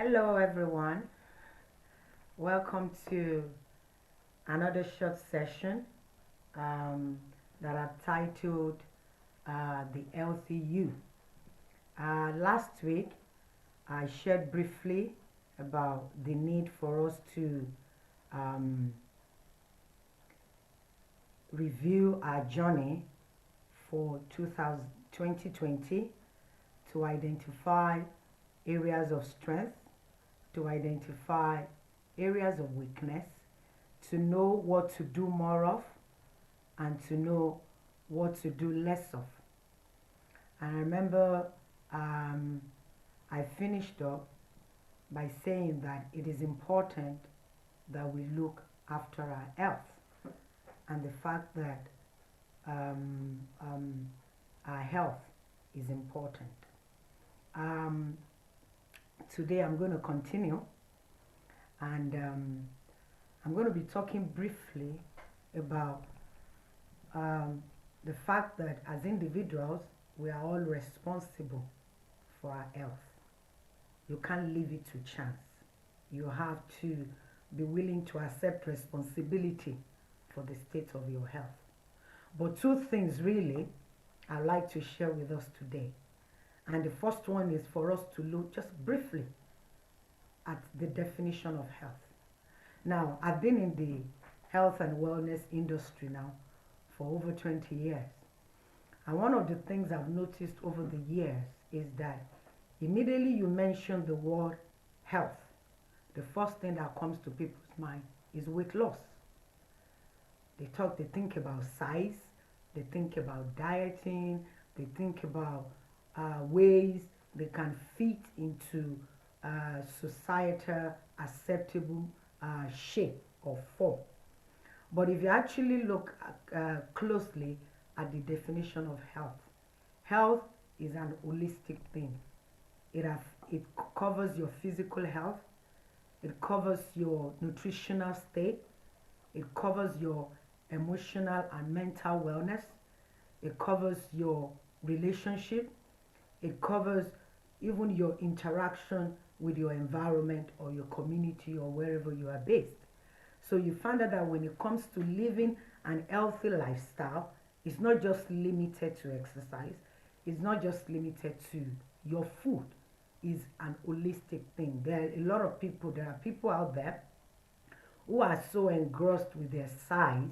Hello everyone, welcome to another short session that I've titled The Healthy You. Last week I shared briefly about the need for us to review our journey for 2020 to identify areas of strength, to identify areas of weakness, to know what to do more of, and to know what to do less of. And I remember I finished up by saying that it is important that we look after our health, and the fact that our health is important. Today I'm going to continue, and I'm going to be talking briefly about the fact that as individuals we are all responsible for our health. You can't leave it to chance. You have to be willing to accept responsibility for the state of your health. But two things really I'd like to share with us today. And the first one is for us to look just briefly at the definition of health. Now, I've been in the health and wellness industry now for over 20 years. And one of the things I've noticed over the years is that immediately you mention the word health, the first thing that comes to people's mind is weight loss. They think about size, they think about dieting, they think about ways they can fit into societal acceptable shape or form. But if you actually look closely at the definition of health, health is an holistic thing. It covers your physical health, it covers your nutritional state, it covers your emotional and mental wellness, it covers your relationship, it covers even your interaction with your environment or your community or wherever you are based. So you find out that when it comes to living an healthy lifestyle, it's not just limited to exercise, it's not just limited to your food. It's an holistic thing. There are people out there who are so engrossed with their size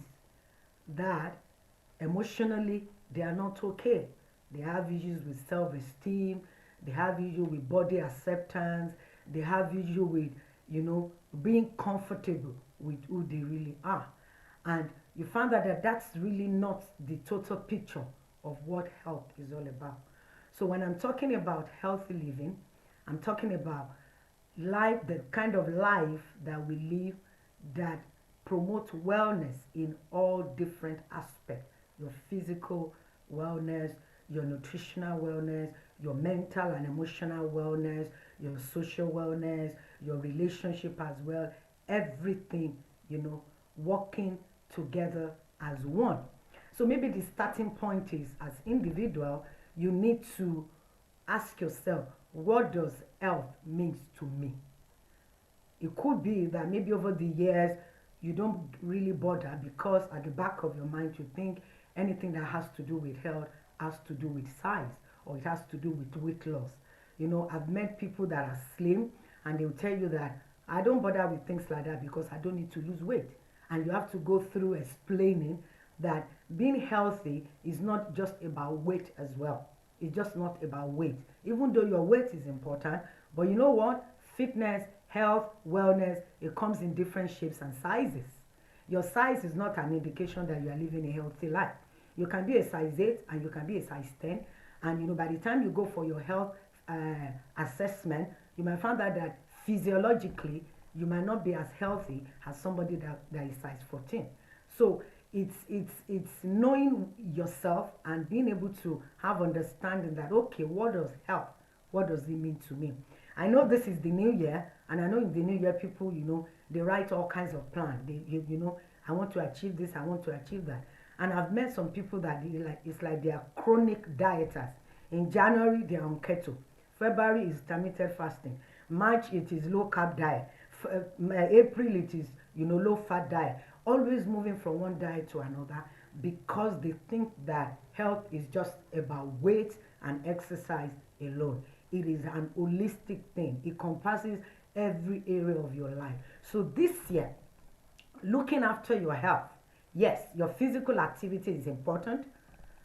that emotionally they are not okay. They have issues with self-esteem, they have issues with body acceptance, they have issues with, being comfortable with who they really are. And you find that that's really not the total picture of what health is all about. So when I'm talking about healthy living, I'm talking about life, the kind of life that we live that promotes wellness in all different aspects. Your physical wellness, your nutritional wellness, your mental and emotional wellness, your social wellness, your relationship as well, everything, working together as one. So maybe the starting point is, as individual, you need to ask yourself, what does health mean to me? It could be that maybe over the years you don't really bother because at the back of your mind you think anything that has to do with health has to do with size, or it has to do with weight loss. I've met people that are slim and they'll tell you that I don't bother with things like that because I don't need to lose weight. And you have to go through explaining that being healthy is not just about weight as well. It's just not about weight. Even though your weight is important, but you know what? Fitness, health, wellness, it comes in different shapes and sizes. Your size is not an indication that you are living a healthy life. You can be a size 8 and you can be a size 10. And by the time you go for your health assessment, you might find out that physiologically you might not be as healthy as somebody that is size 14. So it's knowing yourself and being able to have understanding that, okay, what does health, what does it mean to me? I know this is the new year, and I know in the new year people, they write all kinds of plans. I want to achieve this, I want to achieve that. And I've met some people that it's like they are chronic dieters. In January, they are on keto. February is intermittent fasting. March it is low carb diet. April it is low fat diet. Always moving from one diet to another because they think that health is just about weight and exercise alone. It is an holistic thing. It encompasses every area of your life. So this year, looking after your health, yes, your physical activity is important.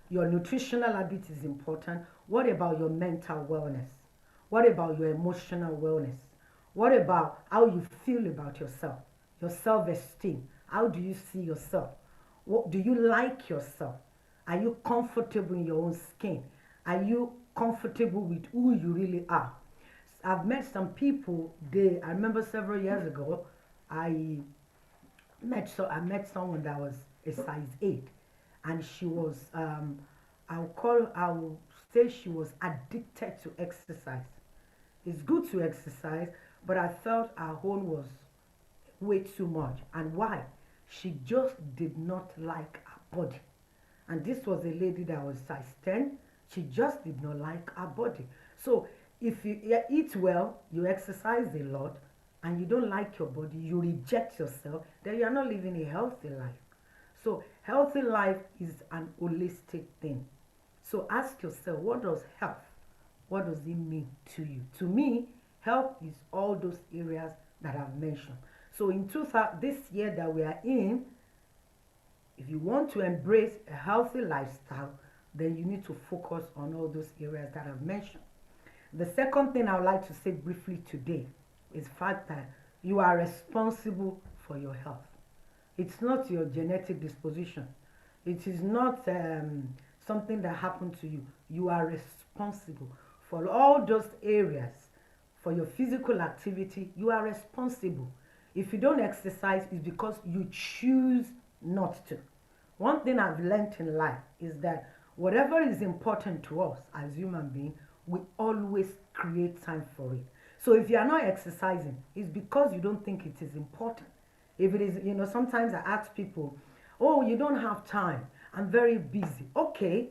Your nutritional habit is important. What about your mental wellness? What about your emotional wellness? What about how you feel about yourself? Your self-esteem. How do you see yourself? What do you like yourself? Are you comfortable in your own skin? Are you comfortable with who you really are? I've met some people. I remember several years ago, I I met someone that was a size 8, and she was I'll say she was addicted to exercise. It's good to exercise, but I felt her own was way too much. And why? She just did not like her body. And this was a lady that was size 10. She just did not like her body. So if you eat well, you exercise a lot, and you don't like your body, you reject yourself, then you are not living a healthy life. So healthy life is an holistic thing. So ask yourself, what does health, what does it mean to you? To me, health is all those areas that I've mentioned. So in this year that we are in, if you want to embrace a healthy lifestyle, then you need to focus on all those areas that I've mentioned. The second thing I would like to say briefly today is the fact that you are responsible for your health. It's not your genetic disposition. It is not something that happened to you. You are responsible for all those areas. For your physical activity, you are responsible. If you don't exercise, it's because you choose not to. One thing I've learned in life is that whatever is important to us as human beings, we always create time for it. So if you are not exercising, it's because you don't think it is important. If it is, sometimes I ask people, oh, you don't have time, I'm very busy. Okay,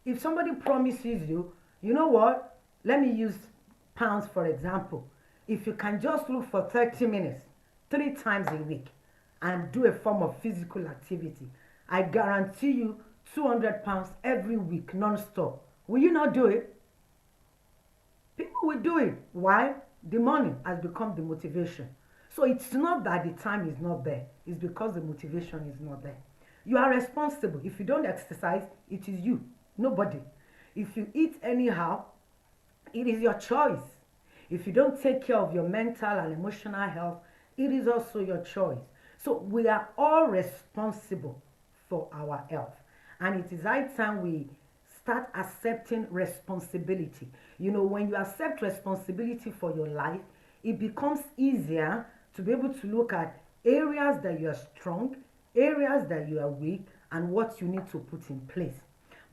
if somebody promises you, you know what, let me use pounds for example. If you can just look for 30 minutes, 3 times a week, and do a form of physical activity, I guarantee you 200 pounds every week non-stop. Will you not do it? People will do it. Why? The money has become the motivation. So it's not that the time is not there. It's because the motivation is not there. You are responsible. If you don't exercise, it is you, nobody. If you eat anyhow, it is your choice. If you don't take care of your mental and emotional health, it is also your choice. So we are all responsible for our health. And it is high time we start accepting responsibility. When you accept responsibility for your life, it becomes easier to be able to look at areas that you are strong, areas that you are weak, and what you need to put in place.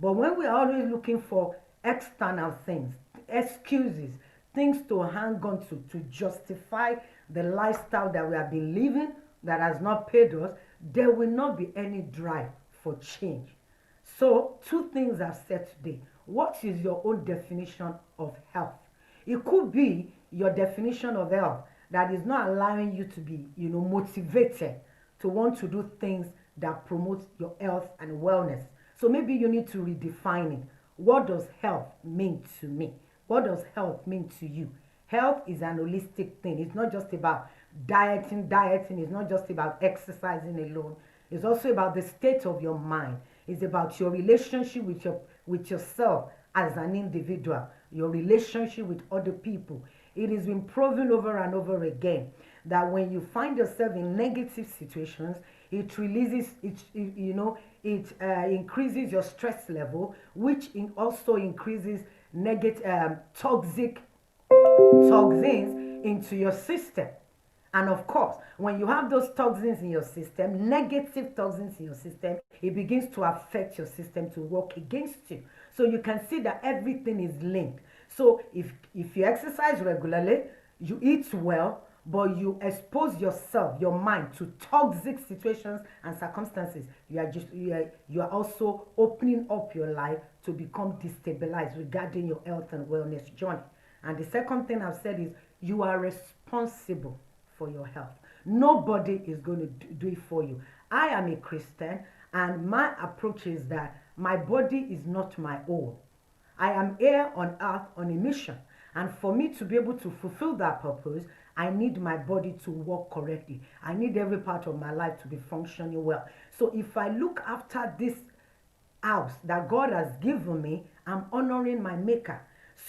But when we are always looking for external things, excuses, things to hang on to justify the lifestyle that we have been living that has not paid us, there will not be any drive for change. So, 2 things I've said today. What is your own definition of health? It could be your definition of health that is not allowing you to be, motivated to want to do things that promote your health and wellness. So maybe you need to redefine it. What does health mean to me? What does health mean to you? Health is an holistic thing. It's not just about dieting. It's not just about exercising alone. It's also about the state of your mind. It's about your relationship with yourself as an individual, your relationship with other people. It has been proven over and over again that when you find yourself in negative situations, it releases it increases your stress level, which also increases toxic toxins into your system. And of course, when you have those toxins in your system, negative toxins in your system, it begins to affect your system to work against you. So you can see that everything is linked. So if you exercise regularly, you eat well, but you expose yourself, your mind, to toxic situations and circumstances, you are also opening up your life to become destabilized regarding your health and wellness journey. And the second thing I've said is You are responsible for your health. Nobody is going to do it for you. I am a Christian, and my approach is that my body is not my own. I am here on earth on a mission. And for me to be able to fulfill that purpose, I need my body to work correctly. I need every part of my life to be functioning well. So if I look after this house that God has given me, I'm honoring my maker.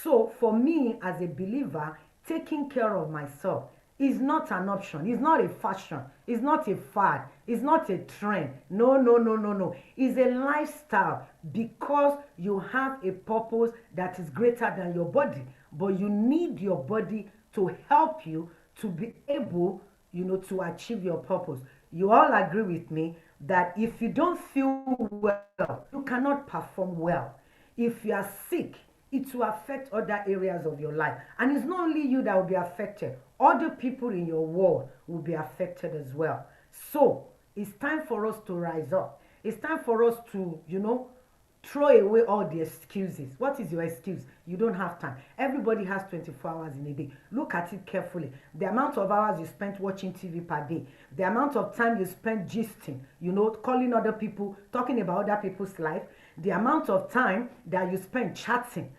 So for me as a believer, taking care of myself is not an option. It's not a fashion. It's not a fad. It's not a trend. No, no, no, no, no. It's a lifestyle because you have a purpose that is greater than your body. But you need your body to help you to be able, to achieve your purpose. You all agree with me that if you don't feel well, you cannot perform well. If you are sick, it will affect other areas of your life. And it's not only you that will be affected, other people in your world will be affected as well. So it's time for us to rise up. It's time for us to, throw away all the excuses. What is your excuse? You don't have time. Everybody has 24 hours in a day. Look at it carefully. The amount of hours you spent watching TV per day, the amount of time you spent gisting, calling other people, talking about other people's life, the amount of time that you spend chatting,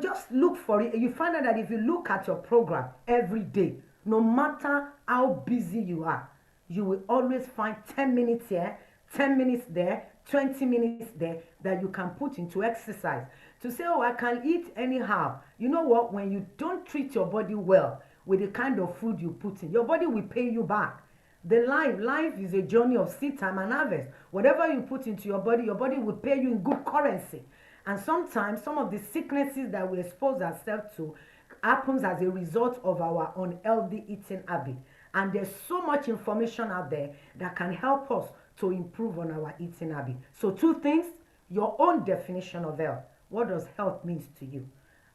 just look for it. You find out that if you look at your program every day, no matter how busy you are, you will always find 10 minutes here, 10 minutes there, 20 minutes there that you can put into exercise. To say, oh, I can eat anyhow. You know what? When you don't treat your body well with the kind of food you put in, your body will pay you back. Life is a journey of seed time and harvest. Whatever you put into your body will pay you in good currency. And sometimes some of the sicknesses that we expose ourselves to happens as a result of our unhealthy eating habit. And there's so much information out there that can help us to improve on our eating habit. So 2 things, your own definition of health. What does health mean to you?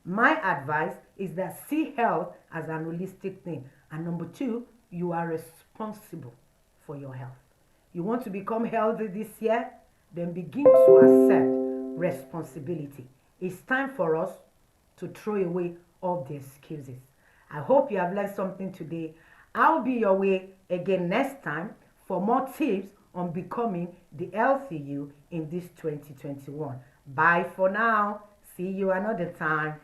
My advice is that see health as an holistic thing. And number 2, you are responsible for your health. You want to become healthy this year? Then begin to accept responsibility. It's time for us to throw away all the excuses. I hope you have learned something today. I'll be your way again next time for more tips on becoming the healthy you in this 2021. Bye for now. See you another time.